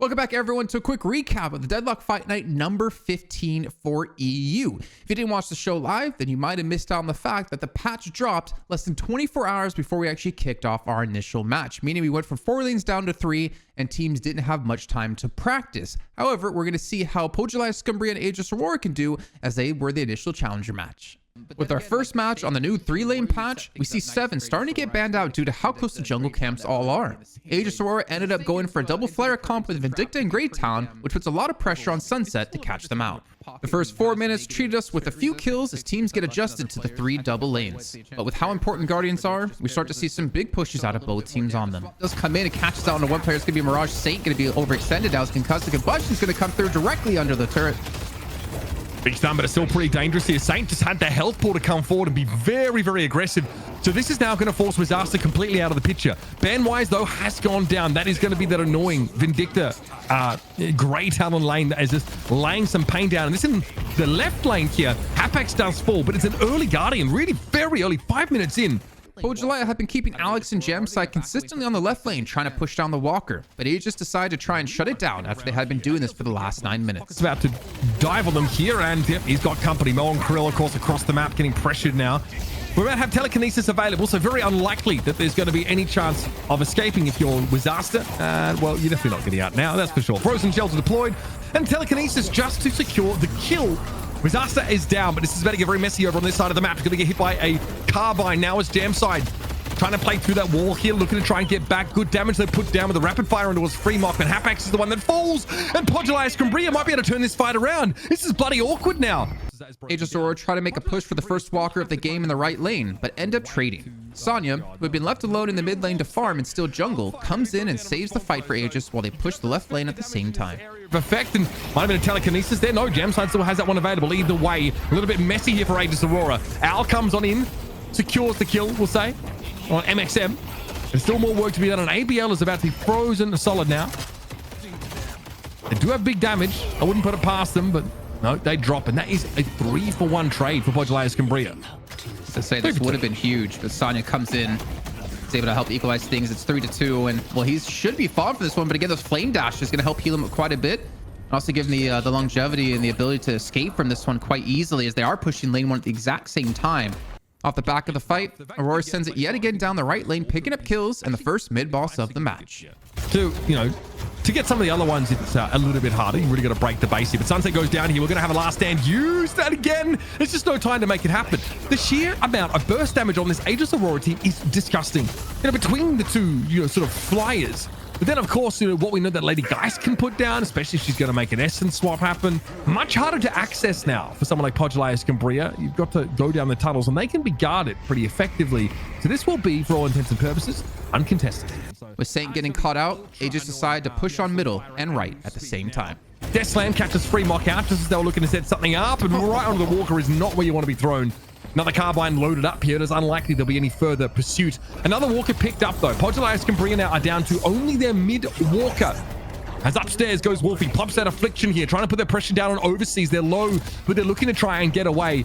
Welcome back, everyone, to a quick recap of the Deadlock Fight Night number 15 for EU. If you didn't watch the show live, then you might have missed out on the fact that the patch dropped less than 24 hours before we actually kicked off our initial match, meaning we went from 4 lanes down to 3, and teams didn't have much time to practice. However, we're going to see how Pojilaya, Skumbriya, and Aegis Aurora can do, as they were the initial challenger match. With our first match on the new 3-lane patch, we see 7 starting to get banned out due to how close the jungle camps all are. Aegis Aurora ended up going for a double flare comp with Vindicta and Greytown, which puts a lot of pressure on Sunset to catch them out. The first 4 minutes treated us with a few kills as teams get adjusted to the 3 double lanes. But with how important Guardians are, we start to see some big pushes out of both teams on them. Does come in and catches out on the one player. It's going to be Mirage Saint, going to be overextended now. His concussive combustion is going to come through directly under the turret. Big stun, but it's still pretty dangerous here. Saint just had the health pool to come forward and be very, very aggressive. So this is now going to force Wizasta completely out of the picture. Ban-wise, though, has gone down. That is going to be that annoying Vindicta Greytown lane that is just laying some pain down. And this in the left lane here, Hapax does fall, but it's an early Guardian, really very early, 5 minutes in. Pojilaya have been keeping Alex and Gemside consistently on the left lane, trying to push down the Walker, but Aegis decided to try and shut it down after they had been doing this for the last 9 minutes. It's about to dive on them here, and yep, he's got company. Mo and Krill, of course, across the map, getting pressured now. We're about to have telekinesis available, so very unlikely that there's going to be any chance of escaping if you're Wizasta. Well, you're definitely not getting out now, that's for sure. Frozen shells are deployed, and telekinesis just to secure the kill. Wizasta is down, but this is about to get very messy over on this side of the map. He's going to get hit by a carbine. Now it's Jamside trying to play through that wall here, looking to try and get back. Good damage they put down with the rapid fire into his free mock, and Hapax is the one that falls, and Pojilaya Skumbriya might be able to turn this fight around. This is bloody awkward now. Aegis Aurora try to make a push for the first walker of the game in the right lane, but end up trading. Sonya, who had been left alone in the mid lane to farm and still jungle, comes in and saves the fight for Aegis while they push the left lane at the same time. Effect, and might have been a telekinesis there. No, Jamside still has that one available. Either way, a little bit messy here for Aegis Aurora. Al comes on in, secures the kill, we'll say, on MXM. There's still more work to be done, and ABL is about to be frozen solid now. They do have big damage. I wouldn't put it past them, but no, they drop, and that is a 3-for-1 trade for Pojilaya Skumbriya. To say this would have been huge, but Sonya comes in, is able to help equalize things. It's 3-2, and well, he should be fine for this one, but again, those flame dash is going to help heal him quite a bit, and also give him the longevity and the ability to escape from this one quite easily, as they are pushing lane 1 at the exact same time. Off the back of the fight, Aurora sends it yet again down the right lane, picking up kills and the first mid boss of the match. To get some of the other ones, it's a little bit harder. You really got to break the base here. But Sunset goes down here. We're going to have a last stand. Use that again. There's just no time to make it happen. The sheer amount of burst damage on this Aegis Aurora team is disgusting. Between the two, sort of flyers. But then, of course, what we know that Lady Geist can put down, especially if she's going to make an essence swap happen. Much harder to access now for someone like Pojilaya Skumbriya. You've got to go down the tunnels, and they can be guarded pretty effectively. So this will be, for all intents and purposes, uncontested. With Saint getting caught out, Aegis decide to push on middle and right at the same time. Deathslam catches free mock out just as they were looking to set something up, and right onto the Walker is not where you want to be thrown. Another carbine loaded up here. It is unlikely there'll be any further pursuit. Another Walker picked up, though. Pojilaya Skumbriya now are down to only their mid-Walker. As upstairs goes Wolfie, pumps that Affliction here, trying to put their pressure down on Overseas. They're low, but they're looking to try and get away.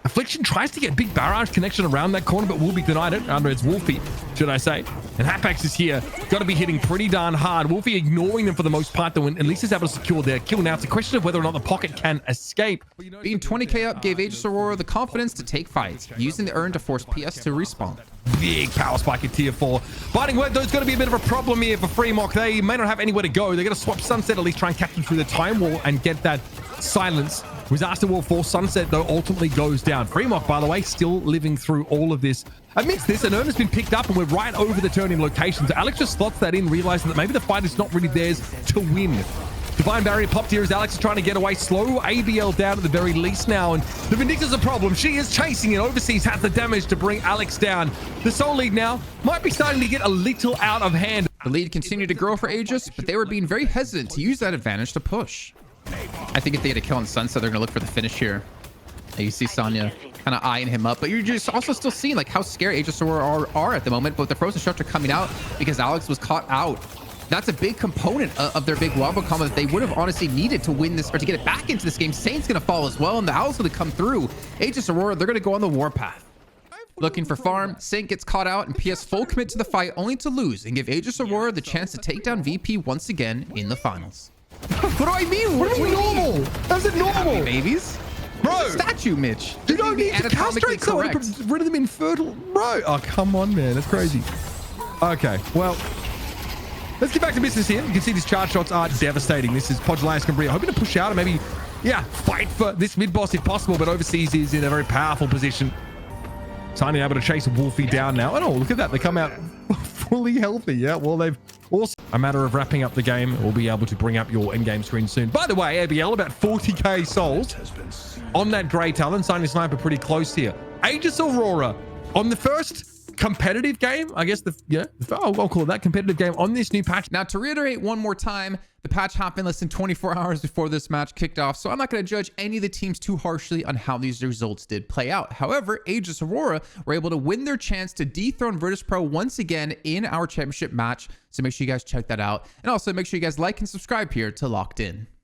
Affliction tries to get big barrage connection around that corner, but will be denied it. Under it's Wolfie, should I say. And Hapax is here. Got to be hitting pretty darn hard. Wolfie ignoring them for the most part, though, and at least is able to secure their kill. Now it's a question of whether or not the pocket can escape. Being 20k up gave Aegis Aurora the confidence to take fights, using the urn to force PS to respawn. Big power spike in tier 4. Biting Word, though, is going to be a bit of a problem here for Freemock. They may not have anywhere to go. They're going to swap Sunset, at least try and catch them through the time wall and get that silence. Wizasta will force Sunset, though, ultimately goes down. Freemock, by the way, still living through all of this. Amidst this, an urn has been picked up, and we're right over the turn in location. So Alex just slots that in, realizing that maybe the fight is not really theirs to win. Divine Barrier popped here as Alex is trying to get away. Slow ABL down at the very least now, and the Vindicta's a problem. She is chasing it. Overseas has the damage to bring Alex down. The Soul Lead now might be starting to get a little out of hand. The lead continued to grow for Aegis, but they were being very hesitant to use that advantage to push. I think if they had a kill on Sunset, they're going to look for the finish here. You see Sonya kind of eyeing him up, but you're just also still seeing like how scared Aegis Aurora are at the moment, but with the Frozen Structure coming out because Alex was caught out. That's a big component of their big wombo combo that they would have honestly needed to win this or to get it back into this game. Saint's going to fall as well, and the Owl's going to come through. Aegis Aurora, they're going to go on the warpath. Looking for farm, Saint gets caught out, and PS full commit to the fight only to lose and give Aegis Aurora the chance to take down VP once again in the finals. What do I mean? What do you mean normal? How's it normal? Happy babies? Bro, Statue, Mitch. you don't need to castrate someone to get rid of them infertile. Bro, oh, come on, man. That's crazy. Okay, well, let's get back to business here. You can see these charge shots are devastating. This is Pojilaya Skumbriya hoping to push out and maybe, yeah, fight for this mid boss if possible, but overseas is in a very powerful position. Tiny able to chase Wolfie down now. Oh, look at that. They come out fully healthy. Yeah, well, they've also a matter of wrapping up the game. We'll be able to bring up your in-game screen soon. By the way, ABL, about 40k souls on that Grey Talon. Tiny Sniper pretty close here. Aegis Aurora on the first competitive game, I guess I'll call it that, competitive game on this new patch. Now, to reiterate one more time, the patch happened less than 24 hours before this match kicked off, so I'm not going to judge any of the teams too harshly on how these results did play out. However, Aegis Aurora were able to win their chance to dethrone Virtus.pro once again in our championship match, so make sure you guys check that out. And also make sure you guys like and subscribe here to Locked In.